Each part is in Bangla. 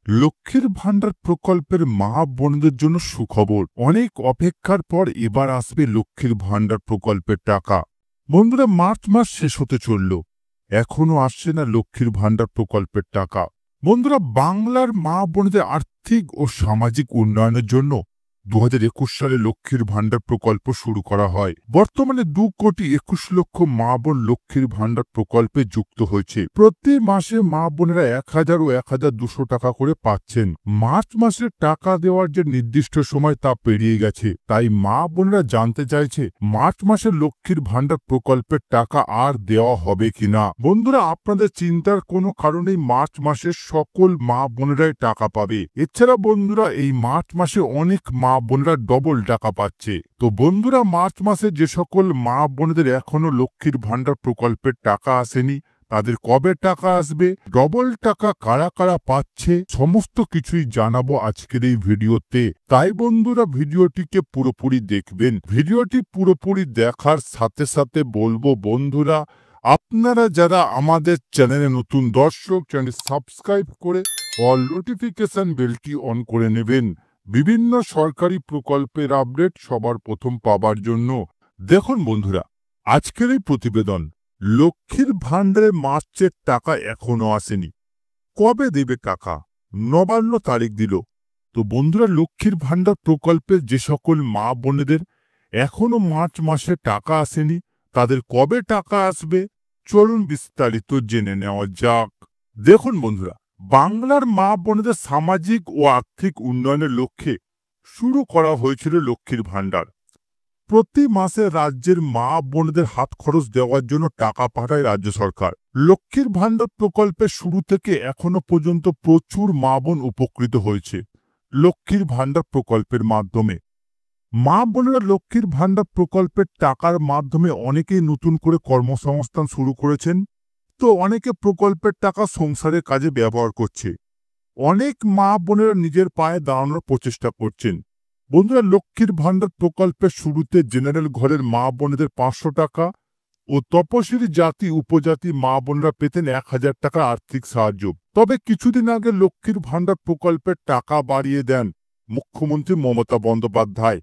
লক্ষ্মীর ভান্ডার প্রকল্পের মা বোনদের জন্য সুখবর। অনেক অপেক্ষার পর এবার আসবে লক্ষ্মীর ভান্ডার প্রকল্পের টাকা। বন্ধুরা, মার্চ মাস শেষ হতে চলল, এখনো আসছে না লক্ষ্মীর ভান্ডার প্রকল্পের টাকা। বন্ধুরা, বাংলার মা বোনদের আর্থিক ও সামাজিক উন্নয়নের জন্য 2021 সালে লক্ষ্মীর ভান্ডার প্রকল্প শুরু করা হয়। বর্তমানে 2,21,00,000 মা বোন লক্ষ্মীর ভান্ডার প্রকল্পে যুক্ত হয়েছে। প্রতি মাসে মা বোনেরা 1,000 ও 1,200 টাকা করে পাচ্ছেন। মার্চ মাসে টাকা দেওয়ার যে নির্দিষ্ট সময় তা পেরিয়ে গেছে, তাই মা বোনেরা জানতে চাইছে মার্চ মাসে লক্ষ্মীর ভান্ডার প্রকল্পের টাকা আর দেওয়া হবে কিনা। বন্ধুরা, আপনাদের চিন্তার কোনো কারণেই মার্চ মাসে সকল মা বোনেরাই টাকা পাবে। এছাড়া বন্ধুরা, এই মার্চ মাসে অনেক মা বোনেরা ডবল টাকা পাচ্ছে। তো বন্ধুরা, মার্চ মাসে যে সকল মা বোনদের এখনো লক্ষ্মীর ভান্ডার প্রকল্পের টাকা আসেনি, তাদের কবে টাকা আসবে, ডবল টাকা কারা কারা পাচ্ছে, সমস্ত কিছুই জানাবো আজকের এই ভিডিওতে। তাই বন্ধুরা, ভিডিওটিকে পুরোপুরি দেখবেন। ভিডিওটি পুরোপুরি দেখার সাথে সাথে বলবো বন্ধুরা, আপনারা যারা আমাদের চ্যানেলে নতুন দর্শক, চ্যানেল সাবস্ক্রাইব করে অল নোটিফিকেশন বেলটি অন করে নেবেন বিভিন্ন সরকারি প্রকল্পের আপডেট সবার প্রথম পাবার জন্য। দেখুন বন্ধুরা, আজকের এই প্রতিবেদন, লক্ষ্মীর ভান্ডারে মার্চের টাকা এখনো আসেনি, কবে দেবে টাকা? নবান্ন তারিখ দিল। তো বন্ধুরা, লক্ষ্মীর ভান্ডার প্রকল্পের যে সকল মা বোনেদের এখনো মার্চ মাসে টাকা আসেনি, তাদের কবে টাকা আসবে, চলুন বিস্তারিত জেনে নেওয়া যাক। দেখুন বন্ধুরা, বাংলার মা বোনেদের সামাজিক ও আর্থিক উন্নয়নের লক্ষ্যে শুরু করা হয়েছিল লক্ষ্মীর ভান্ডার। প্রতি মাসে রাজ্যের মা বোনদের হাত খরচ দেওয়ার জন্য টাকা পাঠায় রাজ্য সরকার। লক্ষ্মীর ভান্ডার প্রকল্পের শুরু থেকে এখনো পর্যন্ত প্রচুর মা বোন উপকৃত হয়েছে লক্ষ্মীর ভান্ডার প্রকল্পের মাধ্যমে। মা বোনেরা লক্ষ্মীর ভান্ডার প্রকল্পের টাকার মাধ্যমে অনেকেই নতুন করে কর্মসংস্থান শুরু করেছেন। তো অনেকে প্রকল্পের টাকা সংসারের কাজে ব্যবহার করছে। অনেক মা বোনেরা নিজের পায়ে দাঁড়ানোর প্রচেষ্টা করছেন। বন্ধুরা, লক্ষ্মীর ভান্ডার প্রকল্পের শুরুতে জেনারেল ঘরের মা বোনেদের 500 টাকা ও তপশিলি জাতি উপজাতি মা বোনরা পেতেন 1,000 টাকা আর্থিক সাহায্য। তবে কিছুদিন আগে লক্ষ্মীর ভান্ডার প্রকল্পের টাকা বাড়িয়ে দেন মুখ্যমন্ত্রী মমতা বন্দ্যোপাধ্যায়।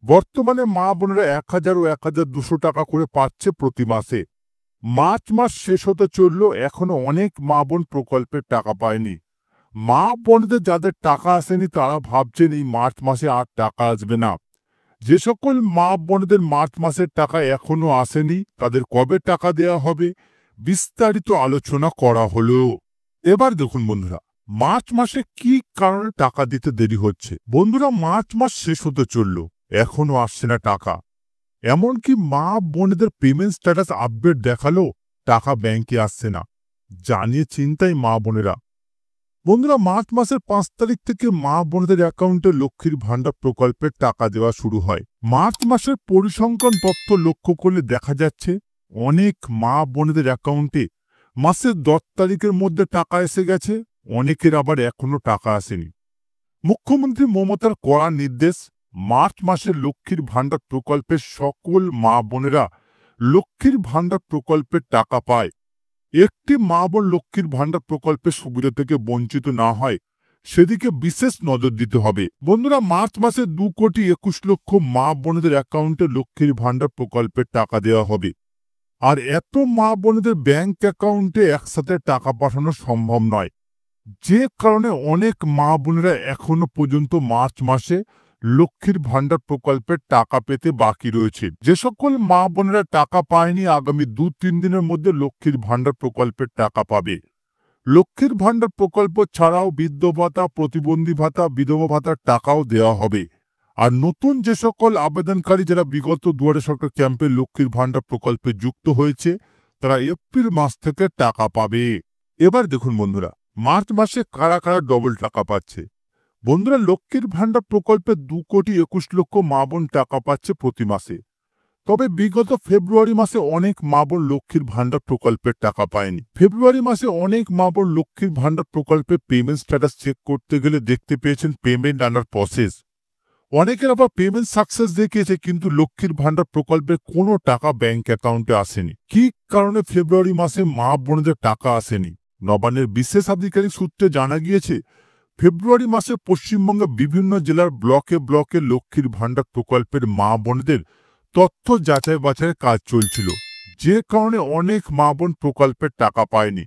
বর্তমানে মা বোনেরা 1,000 ও 1,200 টাকা করে পাচ্ছে প্রতি মাসে। মার্চ মাস শেষ হতে চলল, এখনো অনেক মা বোন প্রকল্পের টাকা পায়নি। মা বোনদের যাদের টাকা আসেনি তারা ভাবছেন এই মার্চ মাসে আর টাকা আসবে না। যে সকল মা বোনদের মার্চ মাসের টাকা এখনো আসেনি, তাদের কবে টাকা দেওয়া হবে, বিস্তারিত আলোচনা করা হলো। এবার দেখুন বন্ধুরা, মার্চ মাসে কি কারণে টাকা দিতে দেরি হচ্ছে। বন্ধুরা, মার্চ মাস শেষ হতে চলল, এখনো আসছে না টাকা। এমনকি মা বোনদের পেমেন্ট স্ট্যাটাস আপডেট দেখালো, টাকা ব্যাংকে আসছে না, জানিয়ে চিন্তায় মা বোনেরা। বন্ধুরা, মার্চ মাসের 5 তারিখ থেকে মা বোনদের অ্যাকাউন্টে লক্ষ্মীর ভান্ডার প্রকল্পের টাকা দেওয়া শুরু হয়। মার্চ মাসের পরিসংখ্যান তথ্য লক্ষ্য করলে দেখা যাচ্ছে অনেক মা বোনদের অ্যাকাউন্টে মাসের 10 তারিখের মধ্যে টাকা এসে গেছে, অনেকের আবার এখনো টাকা আসেনি। মুখ্যমন্ত্রী মমতার কড়া নির্দেশ, মার্চ মাসে লক্ষ্মীর ভান্ডার প্রকল্পের সকল মা বোনেরা লক্ষ্মীর ভান্ডার প্রকল্পের টাকা পায়। একটি মা বোন লক্ষ্মীর ভান্ডার প্রকল্পের সুবিধা থেকে বঞ্চিত না হয় সেদিকে বিশেষ নজর দিতে হবে। বন্ধুরা, মার্চ মাসে 2,21,00,000 মা বোনদের অ্যাকাউন্টে লক্ষ্মীর ভান্ডার প্রকল্পের টাকা দেওয়া হবে। আর এত মা বোনদের ব্যাংক অ্যাকাউন্টে একসাথে টাকা পাঠানো সম্ভব নয়, যে কারণে অনেক মা বোনেরা এখনো পর্যন্ত মার্চ মাসে লক্ষ্মীর ভান্ডার প্রকল্পের টাকা পেতে বাকি রয়েছে। যে সকল মা বোনেরা টাকা পায়নি, আগামী 2-3 দিনের মধ্যে লক্ষ্মীর ভান্ডার প্রকল্পের টাকা পাবে। লক্ষ্মীর ভান্ডার প্রকল্প ছাড়াও বৃদ্ধ ভাতা, প্রতিবন্ধী ভাতা, বিধবা ভাতার টাকাও দেওয়া হবে। আর নতুন যে সকল আবেদনকারী যারা বিগত দুয়ারে সরকার ক্যাম্পে লক্ষ্মীর ভান্ডার প্রকল্পে যুক্ত হয়েছে, তারা এপ্রিল মাস থেকে টাকা পাবে। এবার দেখুন বন্ধুরা, মার্চ মাসে কারা কারা ডবল টাকা পাচ্ছে। বন্ধুরা, লক্ষ্মীর ভান্ডার প্রকল্পে 2,21,00,000 মা বোন টাকা পাচ্ছে প্রতি মাসে। তবে বিগত ফেব্রুয়ারি মাসে অনেক মা বোন লক্ষ্মীর ভান্ডার প্রকল্পের টাকা পায়নি। ফেব্রুয়ারি মাসে অনেক মা বোন লক্ষ্মীর ভান্ডার প্রকল্পে পেমেন্ট স্ট্যাটাস চেক করতে গেলে দেখতে পেয়েছেন পেমেন্ট আন্ডার প্রসেস। অনেকের আবার পেমেন্ট সাকসেস দেখিয়েছে, কিন্তু লক্ষ্মীর ভান্ডার প্রকল্পের কোনো টাকা ব্যাংক অ্যাকাউন্টে আসেনি। কি কারণে ফেব্রুয়ারি মাসে মা বোনদের টাকা আসেনি? নবান্নের বিশেষ আধিকারিক সূত্রে জানা গিয়েছে, ফেব্রুয়ারি মাসে পশ্চিমবঙ্গে বিভিন্ন জেলার ব্লকে ব্লকে লক্ষ্মীর ভাণ্ডার প্রকল্পের মা বোনদের তথ্য যাচাই বাছাইয়ের কাজ চলছিল, যে কারণে অনেক মা বোন প্রকল্পের টাকা পায়নি।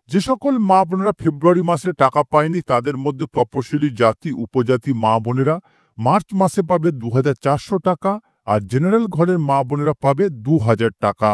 যে সকল মা বোনেরা ফেব্রুয়ারি মাসে টাকা পায়নি তাদের মধ্যে তপশিলি জাতি উপজাতি মা বোনেরা মার্চ মাসে পাবে ২,৪০০ টাকা, আর জেনারেল ঘরের মা বোনেরা পাবে ২,০০০ টাকা।